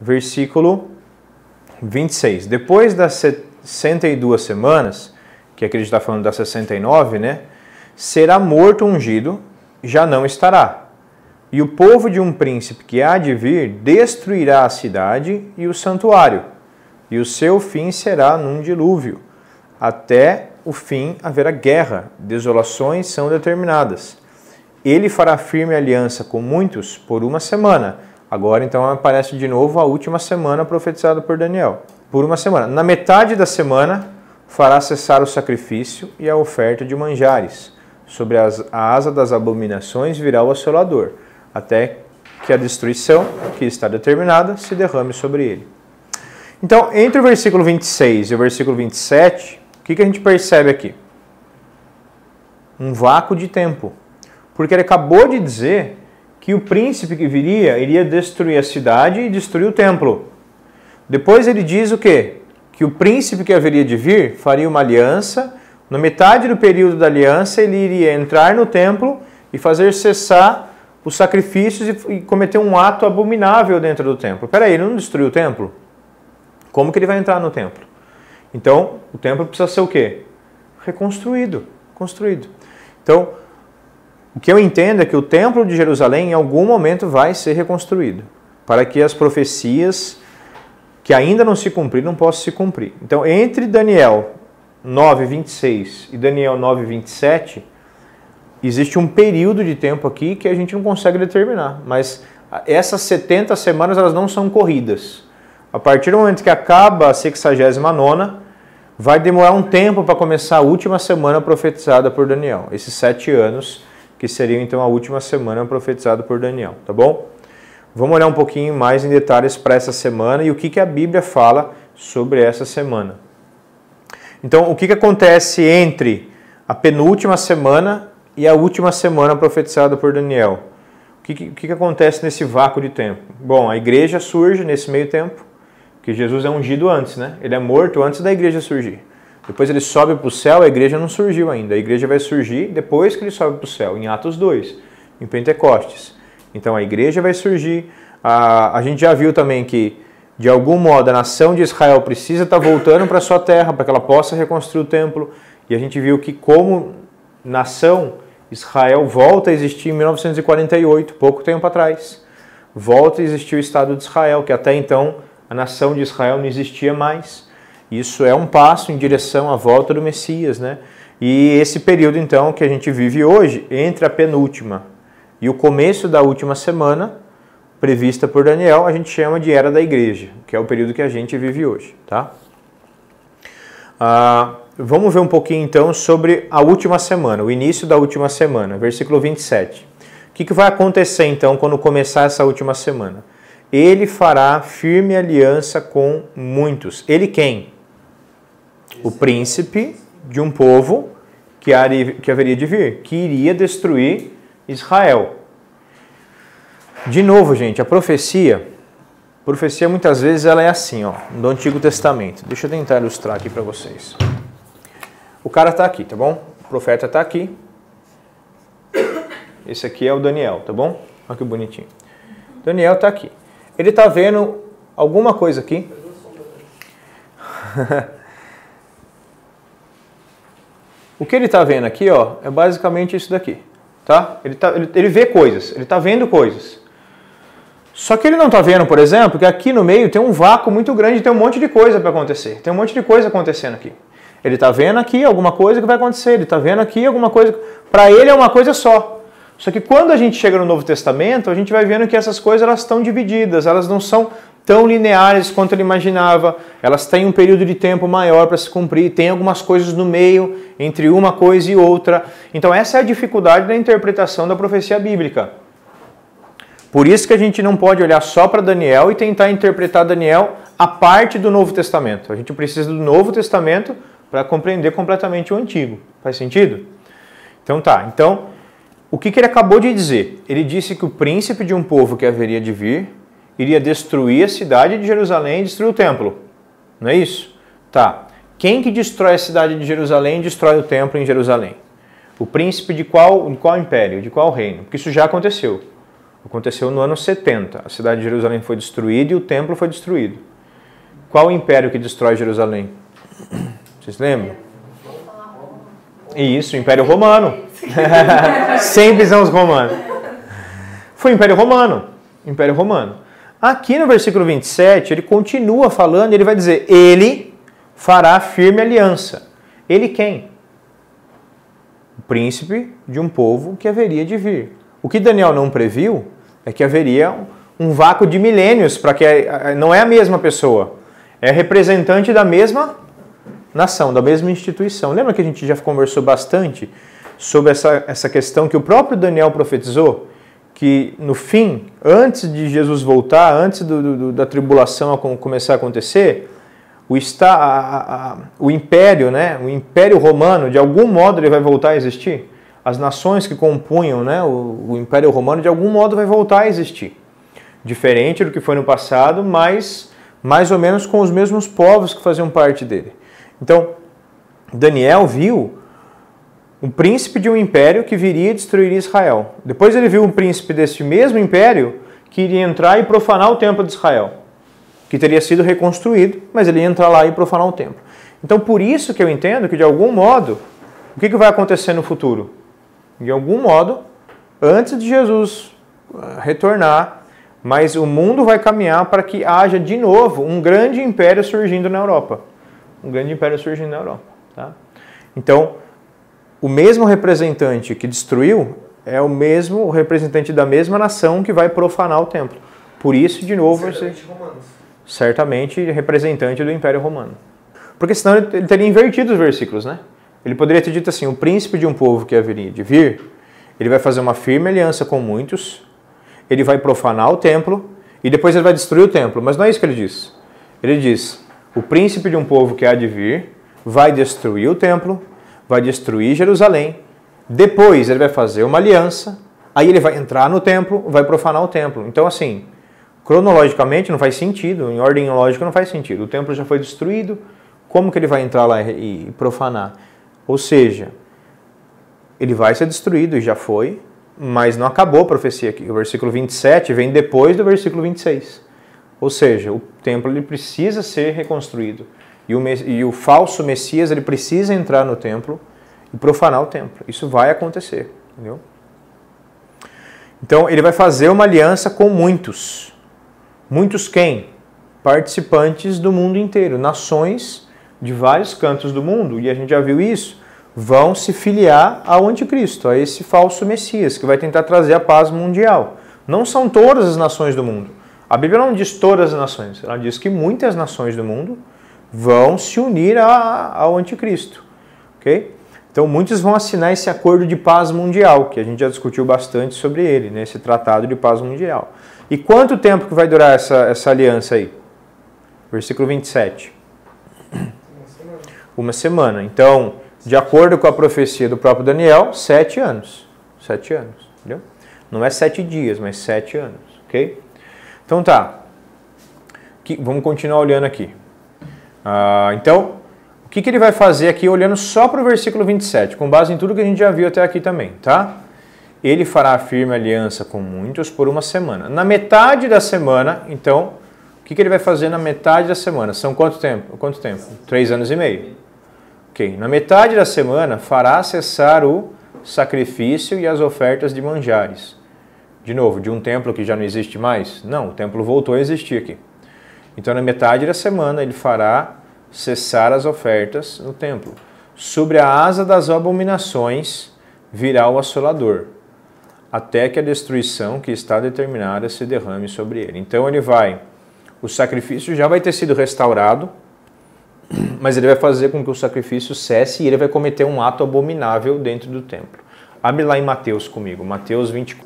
versículo 26. Depois das 62 semanas, que aqui a gente está falando das 69, né? Será morto o ungido, já não estará. E o povo de um príncipe que há de vir destruirá a cidade e o santuário, e o seu fim será num dilúvio. Até o fim haverá guerra, desolações são determinadas. Ele fará firme aliança com muitos por uma semana. Agora então aparece de novo a última semana profetizada por Daniel. Por uma semana. Na metade da semana fará cessar o sacrifício e a oferta de manjares. Sobre a asa das abominações virá o assolador, até que a destruição, que está determinada, se derrame sobre ele. Então, entre o versículo 26 e o versículo 27, o que a gente percebe aqui? Um vácuo de tempo. Porque ele acabou de dizer que o príncipe que viria iria destruir a cidade e destruir o templo. Depois ele diz o quê? Que o príncipe que haveria de vir faria uma aliança. Na metade do período da aliança, ele iria entrar no templo e fazer cessar os sacrifícios e cometer um ato abominável dentro do templo. Peraí, ele não destruiu o templo? Como que ele vai entrar no templo? Então, o templo precisa ser o quê? Reconstruído. Construído. Então, o que eu entendo é que o templo de Jerusalém em algum momento vai ser reconstruído, para que as profecias que ainda não se cumpriram possam se cumprir. Então, entre Daniel 9:26 e Daniel 9:27, existe um período de tempo aqui que a gente não consegue determinar, mas essas 70 semanas elas não são corridas. A partir do momento que acaba a 69ª, vai demorar um tempo para começar a última semana profetizada por Daniel. Esses 7 anos, que seriam então a última semana profetizada por Daniel, tá bom? Vamos olhar um pouquinho mais em detalhes para essa semana e o que a Bíblia fala sobre essa semana. Então, o que acontece entre a penúltima semana e a última semana profetizada por Daniel? O que acontece nesse vácuo de tempo? Bom, a igreja surge nesse meio tempo, que Jesus é ungido antes, né? Ele é morto antes da igreja surgir. Depois ele sobe para o céu, a igreja não surgiu ainda. A igreja vai surgir depois que ele sobe para o céu, em Atos 2, em Pentecostes. Então a igreja vai surgir. A gente já viu também que, de algum modo, a nação de Israel precisa estar voltando para a sua terra, para que ela possa reconstruir o templo. E a gente viu que, como nação, Israel volta a existir em 1948, pouco tempo atrás. Volta a existir o Estado de Israel, que até então a nação de Israel não existia mais. Isso é um passo em direção à volta do Messias, né? E esse período, então, que a gente vive hoje, entre a penúltima e o começo da última semana, prevista por Daniel, a gente chama de Era da Igreja, que é o período que a gente vive hoje, tá? Vamos ver um pouquinho, então, sobre a última semana, o início da última semana, versículo 27. O que vai acontecer, então, quando começar essa última semana? Ele fará firme aliança com muitos. Ele quem? O príncipe de um povo que haveria de vir, que iria destruir Israel. De novo, gente, a profecia muitas vezes ela é assim, ó, do Antigo Testamento. Deixa eu tentar ilustrar aqui para vocês. O cara está aqui, tá bom? O profeta está aqui. Esse aqui é o Daniel, tá bom? Olha que bonitinho. Daniel está aqui. Ele está vendo alguma coisa aqui. O que ele está vendo aqui, ó, é basicamente isso daqui, tá? Ele vê coisas, ele está vendo coisas. Só que ele não está vendo, por exemplo, que aqui no meio tem um vácuo muito grande, tem um monte de coisa para acontecer. Tem um monte de coisa acontecendo aqui. Ele está vendo aqui alguma coisa que vai acontecer, ele está vendo aqui alguma coisa. Para ele é uma coisa só. Só que quando a gente chega no Novo Testamento, a gente vai vendo que essas coisas elas estão divididas, elas não são tão lineares quanto ele imaginava, elas têm um período de tempo maior para se cumprir, tem algumas coisas no meio, entre uma coisa e outra. Então essa é a dificuldade da interpretação da profecia bíblica. Por isso que a gente não pode olhar só para Daniel e tentar interpretar Daniel a parte do Novo Testamento. A gente precisa do Novo Testamento para compreender completamente o Antigo. Faz sentido? Então tá. Então, o que ele acabou de dizer? Ele disse que o príncipe de um povo que haveria de vir iria destruir a cidade de Jerusalém e destruir o templo. Não é isso? Tá. Quem que destrói a cidade de Jerusalém e destrói o templo em Jerusalém? O príncipe de qual império? De qual reino? Porque isso já aconteceu. Aconteceu no ano 70. A cidade de Jerusalém foi destruída e o templo foi destruído. Qual o império que destrói Jerusalém? Vocês lembram? Isso, o Império Romano. Sempre são os romanos. Foi o Império Romano. Império Romano. Aqui no versículo 27, ele continua falando, ele vai dizer, ele fará firme aliança. Ele quem? O príncipe de um povo que haveria de vir. O que Daniel não previu é que haveria um vácuo de milênios, para que não é a mesma pessoa, é representante da mesma nação, da mesma instituição. Lembra que a gente já conversou bastante sobre essa questão que o próprio Daniel profetizou? Que no fim, antes de Jesus voltar, antes da tribulação começar a acontecer, o império, né, o Império Romano, de algum modo ele vai voltar a existir. As nações que compunham, né, o Império Romano, de algum modo vai voltar a existir. Diferente do que foi no passado, mas mais ou menos com os mesmos povos que faziam parte dele. Então, Daniel viu um príncipe de um império que viria e destruiria Israel. Depois ele viu um príncipe desse mesmo império que iria entrar e profanar o templo de Israel, que teria sido reconstruído, mas ele ia entrar lá e profanar o templo. Então, por isso que eu entendo que, de algum modo, o que vai acontecer no futuro? De algum modo, antes de Jesus retornar, mas o mundo vai caminhar para que haja de novo um grande império surgindo na Europa. Um grande império surgindo na Europa. Tá? Então, o mesmo representante que destruiu é o mesmo representante da mesma nação que vai profanar o templo. Por isso, de novo, certamente representante do Império Romano. Porque senão ele teria invertido os versículos, né? Ele poderia ter dito assim, o príncipe de um povo que haveria de vir, ele vai fazer uma firme aliança com muitos, ele vai profanar o templo e depois ele vai destruir o templo. Mas não é isso que ele diz. Ele diz, o príncipe de um povo que há de vir vai destruir o templo, vai destruir Jerusalém, depois ele vai fazer uma aliança, aí ele vai entrar no templo, vai profanar o templo. Então assim, cronologicamente não faz sentido, em ordem lógica não faz sentido. O templo já foi destruído, como que ele vai entrar lá e profanar? Ou seja, ele vai ser destruído, e já foi, mas não acabou a profecia aqui. O versículo 27 vem depois do versículo 26. Ou seja, o templo ele precisa ser reconstruído. E o falso Messias ele precisa entrar no templo e profanar o templo. Isso vai acontecer. Entendeu? Então, ele vai fazer uma aliança com muitos. Muitos quem? Participantes do mundo inteiro. Nações de vários cantos do mundo, e a gente já viu isso, vão se filiar ao anticristo, a esse falso Messias, que vai tentar trazer a paz mundial. Não são todas as nações do mundo. A Bíblia não diz todas as nações, ela diz que muitas nações do mundo vão se unir ao anticristo. Okay? Então muitos vão assinar esse acordo de paz mundial, que a gente já discutiu bastante sobre ele, né? Esse tratado de paz mundial. E quanto tempo que vai durar essa aliança aí? Versículo 27. Uma semana. Então, de acordo com a profecia do próprio Daniel, 7 anos. 7 anos, entendeu? Não é 7 dias, mas 7 anos, ok? Então tá. Vamos continuar olhando aqui. Então, o que ele vai fazer aqui olhando só para o versículo 27, com base em tudo que a gente já viu até aqui também, tá? Ele fará firme aliança com muitos por uma semana. Na metade da semana, então, o que ele vai fazer na metade da semana? São quanto tempo? 3 anos e meio. Ok. Na metade da semana, fará cessar o sacrifício e as ofertas de manjares. De novo, de um templo que já não existe mais? Não, o templo voltou a existir aqui. Então, na metade da semana, ele fará cessar as ofertas no templo. Sobre a asa das abominações virá o assolador, até que a destruição que está determinada se derrame sobre ele. Então, o sacrifício já vai ter sido restaurado, mas ele vai fazer com que o sacrifício cesse e ele vai cometer um ato abominável dentro do templo. Abre lá em Mateus comigo, Mateus 24.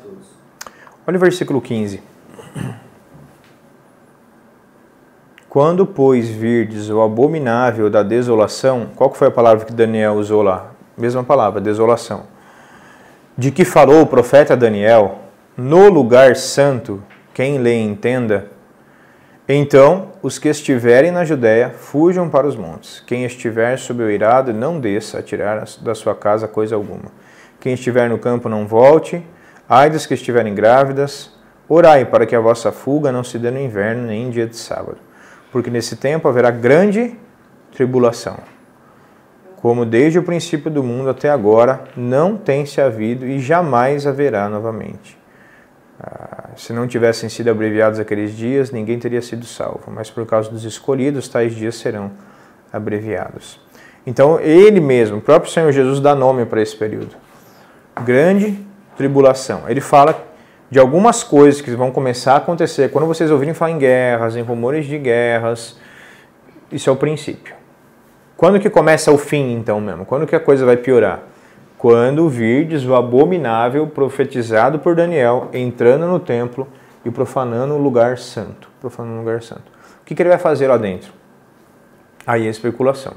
Olha o versículo 15. Quando, pois, virdes o abominável da desolação, qual que foi a palavra que Daniel usou lá? Mesma palavra, desolação. De que falou o profeta Daniel, no lugar santo, quem lê entenda, então os que estiverem na Judéia fujam para os montes. Quem estiver sob o eirado não desça a tirar da sua casa coisa alguma. Quem estiver no campo não volte. Ai dos que estiverem grávidas Orai para que a vossa fuga não se dê no inverno nem em dia de sábado, porque nesse tempo haverá grande tribulação, como desde o princípio do mundo até agora não tem se havido e jamais haverá novamente. Se não tivessem sido abreviados aqueles dias, ninguém teria sido salvo, mas por causa dos escolhidos, tais dias serão abreviados. Então, ele mesmo, o próprio Senhor Jesus, dá nome para esse período. Grande tribulação. Ele fala de algumas coisas que vão começar a acontecer. Quando vocês ouvirem falar em guerras, em rumores de guerras, isso é o princípio. Quando que começa o fim, então, mesmo? Quando que a coisa vai piorar? Quando virdes o abominável profetizado por Daniel entrando no templo e profanando o lugar santo. Profanando o lugar santo. O que ele vai fazer lá dentro? Aí é especulação.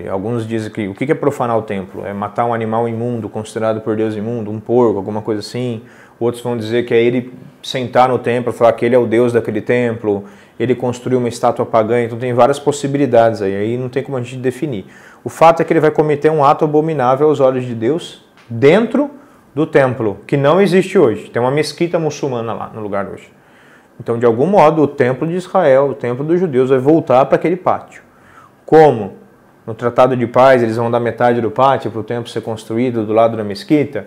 Alguns dizem que o que é profanar o templo? É matar um animal imundo, considerado por Deus imundo, um porco, alguma coisa assim. Outros vão dizer que é ele sentar no templo, falar que ele é o Deus daquele templo, ele construiu uma estátua pagã. Então tem várias possibilidades aí não tem como a gente definir. O fato é que ele vai cometer um ato abominável aos olhos de Deus dentro do templo, que não existe hoje. Tem uma mesquita muçulmana lá no lugar hoje. Então, de algum modo, o templo de Israel, o templo dos judeus, vai voltar para aquele pátio. Como? No Tratado de Paz, eles vão dar metade do pátio para o templo ser construído do lado da mesquita.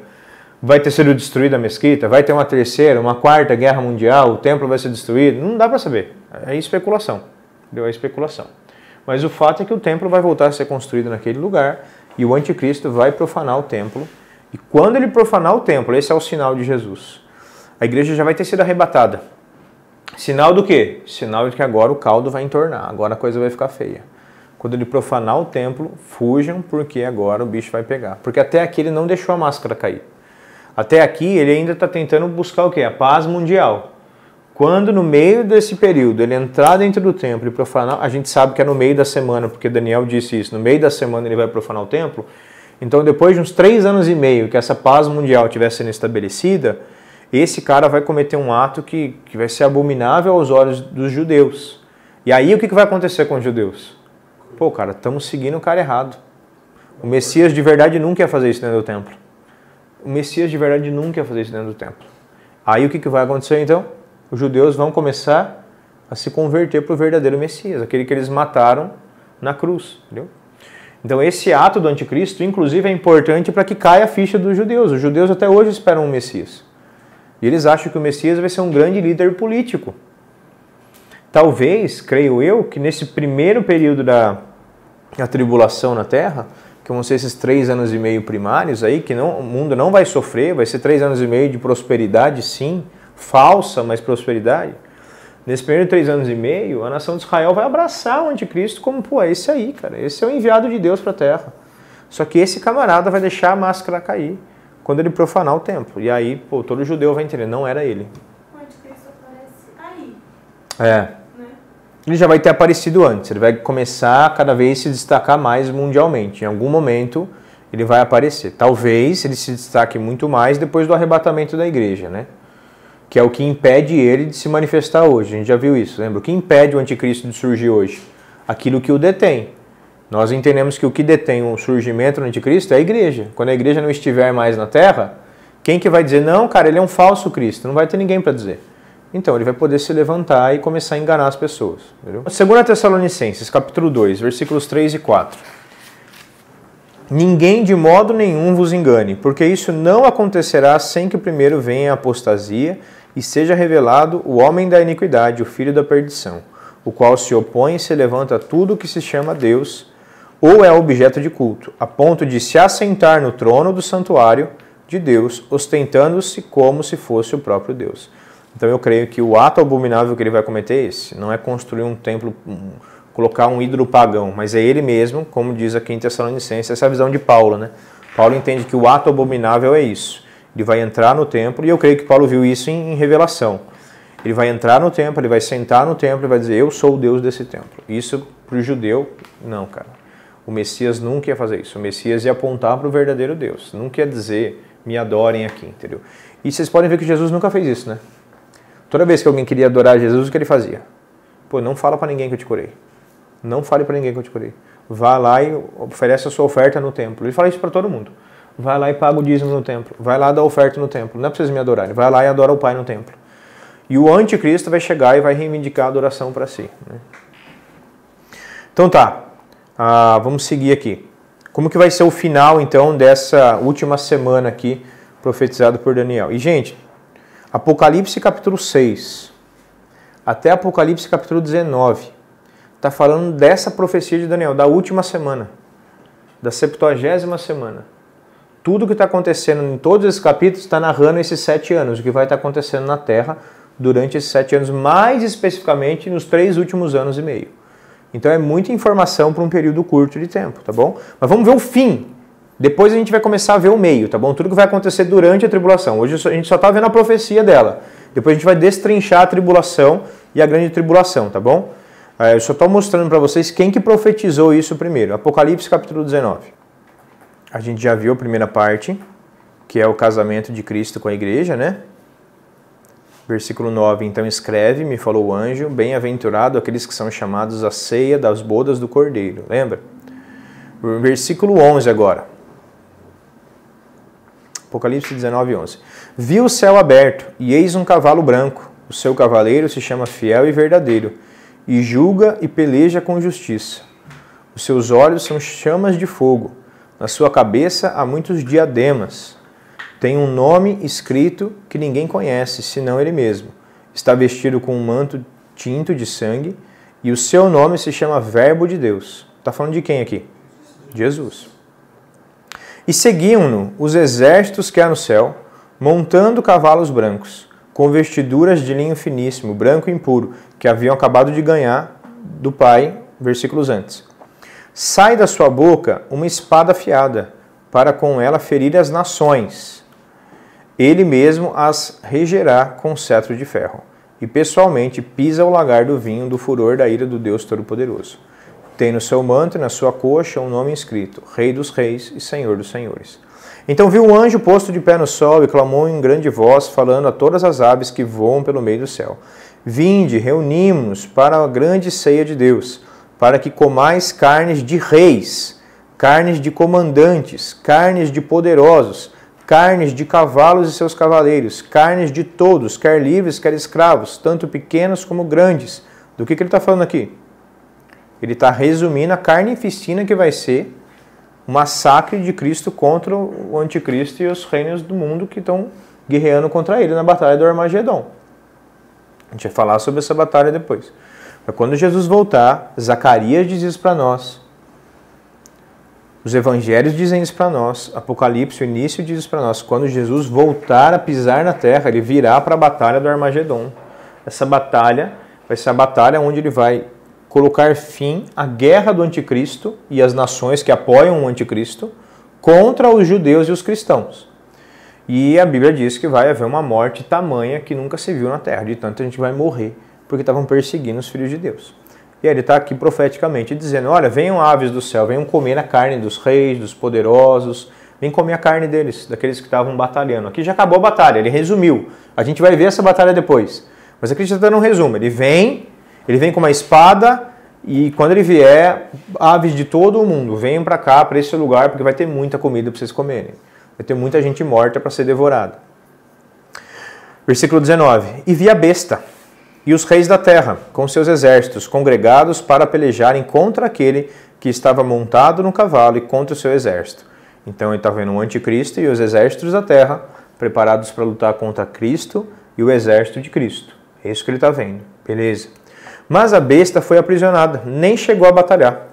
Vai ter sido destruída a mesquita? Vai ter uma terceira, uma quarta guerra mundial? O templo vai ser destruído? Não dá para saber. É especulação. Entendeu? É especulação. Mas o fato é que o templo vai voltar a ser construído naquele lugar e o anticristo vai profanar o templo. E quando ele profanar o templo, esse é o sinal de Jesus. A igreja já vai ter sido arrebatada. Sinal do quê? Sinal de que agora o caldo vai entornar, agora a coisa vai ficar feia. Quando ele profanar o templo, fujam, porque agora o bicho vai pegar. Porque até aqui ele não deixou a máscara cair. Até aqui ele ainda está tentando buscar o quê? A paz mundial. Quando no meio desse período ele entrar dentro do templo e profanar, a gente sabe que é no meio da semana, porque Daniel disse isso, no meio da semana ele vai profanar o templo. Então depois de uns 3 anos e meio que essa paz mundial estiver sendo estabelecida, esse cara vai cometer um ato que vai ser abominável aos olhos dos judeus. E aí o que vai acontecer com os judeus? Pô, cara, estamos seguindo o cara errado. O Messias de verdade nunca ia fazer isso dentro do templo. O Messias de verdade nunca ia fazer isso dentro do templo. Aí o que vai acontecer então? Os judeus vão começar a se converter para o verdadeiro Messias, aquele que eles mataram na cruz. Entendeu? Então esse ato do anticristo, inclusive, é importante para que caia a ficha dos judeus. Os judeus até hoje esperam um Messias. E eles acham que o Messias vai ser um grande líder político. Talvez, creio eu, que nesse primeiro período da tribulação na Terra, que vão ser esses 3 anos e meio primários aí, que o mundo não vai sofrer, vai ser 3 anos e meio de prosperidade, sim, falsa, mas prosperidade. Nesse primeiro 3 anos e meio, a nação de Israel vai abraçar o anticristo como, pô, é esse aí, cara, esse é o enviado de Deus para a Terra. Só que esse camarada vai deixar a máscara cair quando ele profanar o templo. E aí, pô, todo judeu vai entender, não era ele. O anticristo aparece aí. É. Né? Ele já vai ter aparecido antes, ele vai começar a cada vez se destacar mais mundialmente. Em algum momento ele vai aparecer. Talvez ele se destaque muito mais depois do arrebatamento da igreja, né? Que é o que impede ele de se manifestar hoje. A gente já viu isso, lembra? O que impede o anticristo de surgir hoje? Aquilo que o detém. Nós entendemos que o que detém o surgimento do anticristo é a igreja. Quando a igreja não estiver mais na terra, quem que vai dizer, não, cara, ele é um falso Cristo? Não vai ter ninguém para dizer. Então, ele vai poder se levantar e começar a enganar as pessoas. Entendeu? 2 Tessalonicenses, capítulo 2, versículos 3 e 4. Ninguém de modo nenhum vos engane, porque isso não acontecerá sem que primeiro venha a apostasia e seja revelado o homem da iniquidade, o filho da perdição, o qual se opõe e se levanta a tudo que se chama Deus ou é objeto de culto, a ponto de se assentar no trono do santuário de Deus, ostentando-se como se fosse o próprio Deus. Então eu creio que o ato abominável que ele vai cometer é esse, não é construir um templo, colocar um ídolo pagão, mas é ele mesmo, como diz aqui em Tessalonicenses, essa é a visão de Paulo, né? Paulo entende que o ato abominável é isso. Ele vai entrar no templo, e eu creio que Paulo viu isso em Revelação. Ele vai entrar no templo, ele vai sentar no templo e vai dizer, eu sou o Deus desse templo. Isso para o judeu, não, cara. O Messias nunca ia fazer isso. O Messias ia apontar para o verdadeiro Deus. Nunca ia dizer, me adorem aqui, entendeu? E vocês podem ver que Jesus nunca fez isso, né? Toda vez que alguém queria adorar Jesus, o que ele fazia? Pô, não fala para ninguém que eu te curei. Não fale para ninguém que eu te curei. Vá lá e oferece a sua oferta no templo. Ele fala isso para todo mundo. Vai lá e paga o dízimo no templo. Vai lá e dá oferta no templo. Não é para vocês me adorarem. Vai lá e adora o Pai no templo. E o anticristo vai chegar e vai reivindicar a adoração para si. Né? Então tá, vamos seguir aqui. Como que vai ser o final, então, dessa última semana aqui, profetizado por Daniel? E, gente, Apocalipse capítulo 6 até Apocalipse capítulo 19 está falando dessa profecia de Daniel, da última semana, da 70ª semana. Tudo que está acontecendo em todos esses capítulos está narrando esses 7 anos, o que vai estar acontecendo na Terra durante esses 7 anos, mais especificamente nos 3 últimos anos e meio. Então é muita informação para um período curto de tempo, tá bom? Mas vamos ver o fim. Depois a gente vai começar a ver o meio, tá bom? Tudo que vai acontecer durante a tribulação. Hoje a gente só está vendo a profecia dela. Depois a gente vai destrinchar a tribulação e a grande tribulação, tá bom? Eu só estou mostrando para vocês quem que profetizou isso primeiro. Apocalipse capítulo 19. A gente já viu a primeira parte, que é o casamento de Cristo com a igreja, né? Versículo 9, então escreve, me falou o anjo, bem-aventurado aqueles que são chamados à ceia das bodas do Cordeiro. Lembra? Versículo 11 agora. Apocalipse 19, 11. Vi o céu aberto, e eis um cavalo branco. O seu cavaleiro se chama Fiel e Verdadeiro, e julga e peleja com justiça. Os seus olhos são chamas de fogo. Na sua cabeça há muitos diademas. Tem um nome escrito que ninguém conhece, senão ele mesmo. Está vestido com um manto tinto de sangue, e o seu nome se chama Verbo de Deus. Está falando de quem aqui? Jesus. E seguiam-no os exércitos que há no céu, montando cavalos brancos, com vestiduras de linho finíssimo, branco e impuro, que haviam acabado de ganhar do Pai, versículos antes. Sai da sua boca uma espada afiada, para com ela ferir as nações. Ele mesmo as regerá com cetro de ferro, e pessoalmente pisa o lagar do vinho do furor da ira do Deus Todo-Poderoso. Tem no seu manto e na sua coxa um nome escrito, Rei dos Reis e Senhor dos Senhores. Então viu um anjo posto de pé no sol e clamou em grande voz, falando a todas as aves que voam pelo meio do céu. Vinde, reunimos-nos para a grande ceia de Deus, para que comais carnes de reis, carnes de comandantes, carnes de poderosos, carnes de cavalos e seus cavaleiros, carnes de todos, quer livres, quer escravos, tanto pequenos como grandes. Do que ele está falando aqui? Ele está resumindo a carnificina que vai ser o massacre de Cristo contra o anticristo e os reinos do mundo que estão guerreando contra ele na batalha do Armagedon. A gente vai falar sobre essa batalha depois. Mas quando Jesus voltar, Zacarias diz isso para nós. Os evangelhos dizem isso para nós. Apocalipse, o início, diz isso para nós. Quando Jesus voltar a pisar na terra, ele virá para a batalha do Armagedon. Essa batalha vai ser a batalha onde ele vai colocar fim à guerra do anticristo e as nações que apoiam o anticristo contra os judeus e os cristãos. E a Bíblia diz que vai haver uma morte tamanha que nunca se viu na terra. De tanto a gente vai morrer porque estavam perseguindo os filhos de Deus. E aí ele está aqui profeticamente dizendo, olha, venham aves do céu, venham comer a carne dos reis, dos poderosos, vem comer a carne deles, daqueles que estavam batalhando. Aqui já acabou a batalha, ele resumiu. A gente vai ver essa batalha depois. Mas aqui já está dando um resumo. Ele vem com uma espada e quando ele vier, aves de todo o mundo, venham para cá, para esse lugar, porque vai ter muita comida para vocês comerem. Vai ter muita gente morta para ser devorada. Versículo 19. E vi a besta e os reis da terra, com seus exércitos, congregados para pelejarem contra aquele que estava montado no cavalo e contra o seu exército. Então ele está vendo o anticristo e os exércitos da terra, preparados para lutar contra Cristo e o exército de Cristo. É isso que ele está vendo. Beleza. Mas a besta foi aprisionada, nem chegou a batalhar.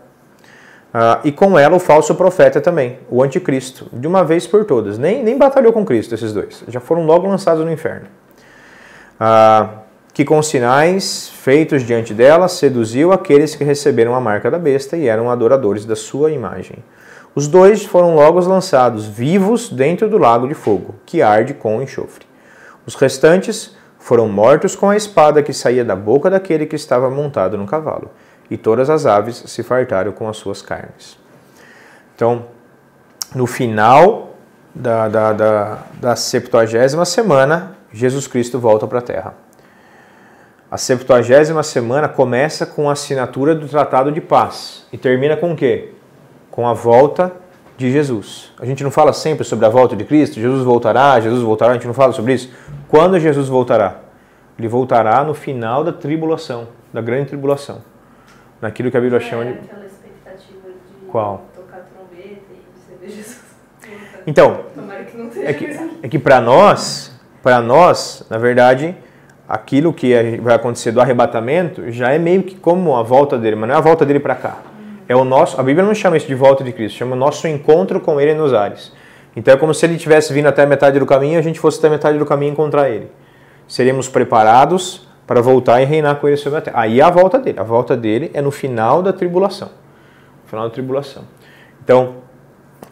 E com ela o falso profeta também, o anticristo, de uma vez por todas. Nem batalhou com Cristo esses dois, já foram logo lançados no inferno. Que com sinais feitos diante dela, seduziu aqueles que receberam a marca da besta e eram adoradores da sua imagem. Os dois foram logo lançados vivos dentro do lago de fogo, que arde com enxofre. Os restantes foram mortos com a espada que saía da boca daquele que estava montado no cavalo, e todas as aves se fartaram com as suas carnes. Então, no final da 70ª semana, Jesus Cristo volta para a Terra. A 70ª semana começa com a assinatura do Tratado de Paz e termina com o quê? Com a volta de Jesus. A gente não fala sempre sobre a volta de Cristo? Jesus voltará, a gente não fala sobre isso? Quando Jesus voltará? Ele voltará no final da tribulação, da grande tribulação. Naquilo que a Bíblia chama de... aquela expectativa de Qual? tocar trombeta e você ver Jesus. Então, Tomara que não seja é que para nós, na verdade, aquilo que vai acontecer do arrebatamento já é meio que como a volta dele, mas não é a volta dele para cá. É o nosso, a Bíblia não chama isso de volta de Cristo, chama o nosso encontro com ele nos ares. Então é como se ele tivesse vindo até a metade do caminho e a gente fosse até a metade do caminho encontrar ele. Seríamos preparados para voltar e reinar com ele sobre a terra. Aí é a volta dele. A volta dele é no final da tribulação. No final da tribulação. Então,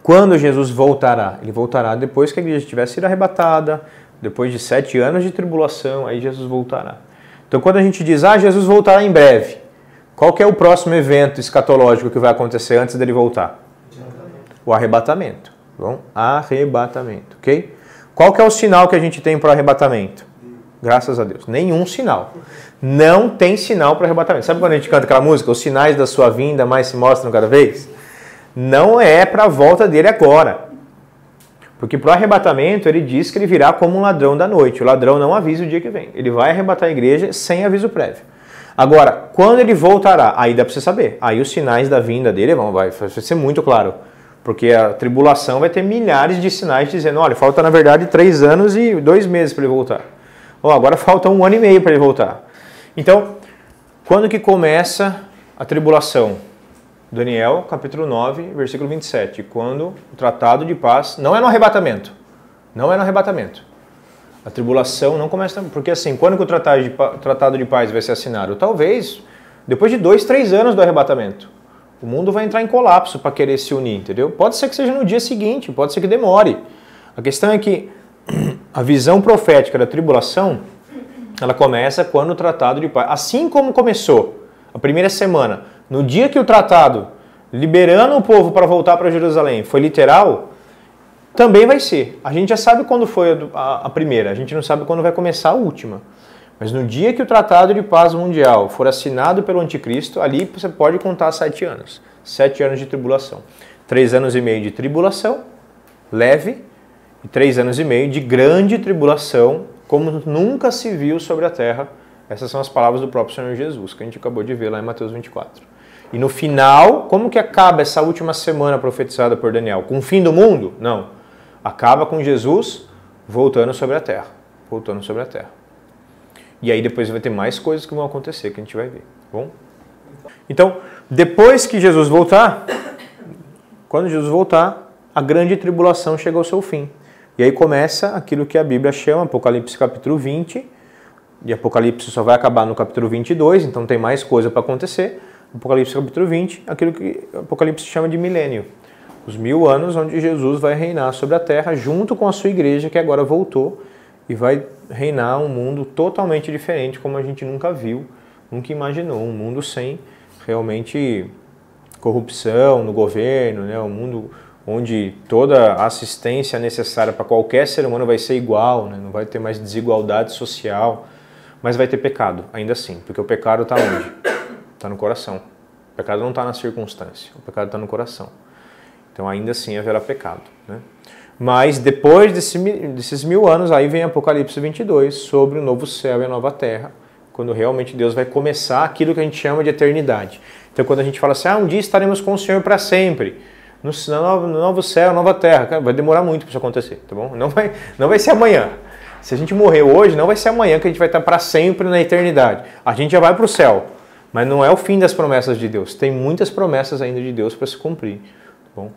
quando Jesus voltará? Ele voltará depois que a igreja tiver sido arrebatada, depois de 7 anos de tribulação, aí Jesus voltará. Então, quando a gente diz, Jesus voltará em breve, qual que é o próximo evento escatológico que vai acontecer antes dele voltar? O arrebatamento. Bom, arrebatamento, ok? Qual que é o sinal que a gente tem para o arrebatamento? Graças a Deus. Nenhum sinal. Não tem sinal para o arrebatamento. Sabe quando a gente canta aquela música? Os sinais da sua vinda mais se mostram cada vez? Não é para a volta dele agora. Porque para o arrebatamento ele diz que ele virá como um ladrão da noite. O ladrão não avisa o dia que vem. Ele vai arrebatar a igreja sem aviso prévio. Agora, quando ele voltará, aí dá para você saber. Aí os sinais da vinda dele vai ser muito claro. Porque a tribulação vai ter milhares de sinais dizendo, olha, falta na verdade 3 anos e 2 meses para ele voltar. Agora falta 1 ano e meio para ele voltar. Então, quando que começa a tribulação? Daniel, capítulo 9, versículo 27. Quando o tratado de paz... Não é no arrebatamento. Não é no arrebatamento. A tribulação não começa... Porque assim, quando que o tratado de paz vai ser assinado? Talvez depois de 2, 3 anos do arrebatamento. O mundo vai entrar em colapso para querer se unir, entendeu? Pode ser que seja no dia seguinte, pode ser que demore. A questão é que a visão profética da tribulação, ela começa quando o tratado de paz... Assim como começou a primeira semana, no dia que o tratado, liberando o povo para voltar para Jerusalém, foi literal, também vai ser. A gente já sabe quando foi a primeira, a gente não sabe quando vai começar a última. Mas no dia que o tratado de paz mundial for assinado pelo anticristo, ali você pode contar 7 anos. 7 anos de tribulação. 3 anos e meio de tribulação, leve, e 3 anos e meio de grande tribulação, como nunca se viu sobre a terra. Essas são as palavras do próprio Senhor Jesus, que a gente acabou de ver lá em Mateus 24. E no final, como que acaba essa última semana profetizada por Daniel? Com o fim do mundo? Não. Acaba com Jesus voltando sobre a terra. Voltando sobre a terra. E aí depois vai ter mais coisas que vão acontecer, que a gente vai ver. Tá bom? Então, depois que Jesus voltar, quando Jesus voltar, a grande tribulação chega ao seu fim. E aí começa aquilo que a Bíblia chama, Apocalipse capítulo 20, e Apocalipse só vai acabar no capítulo 22, então tem mais coisa para acontecer. Apocalipse capítulo 20, aquilo que Apocalipse chama de milênio. Os 1000 anos onde Jesus vai reinar sobre a terra, junto com a sua igreja, que agora voltou, e vai reinar um mundo totalmente diferente, como a gente nunca viu, nunca imaginou. Um mundo sem realmente corrupção no governo, né? Um mundo onde toda a assistência necessária para qualquer ser humano vai ser igual, né? Não vai ter mais desigualdade social, mas vai ter pecado, ainda assim, porque o pecado está onde? Está no coração. O pecado não está na circunstância, o pecado está no coração. Então ainda assim haverá pecado, né? Mas depois desses 1000 anos, aí vem Apocalipse 22, sobre o novo céu e a nova terra, quando realmente Deus vai começar aquilo que a gente chama de eternidade. Então quando a gente fala assim, um dia estaremos com o Senhor para sempre, no novo céu, nova terra, cara, vai demorar muito para isso acontecer, tá bom? Não vai ser amanhã. Se a gente morrer hoje, não vai ser amanhã que a gente vai estar para sempre na eternidade. A gente já vai para o céu, mas não é o fim das promessas de Deus. Tem muitas promessas ainda de Deus para se cumprir, tá bom?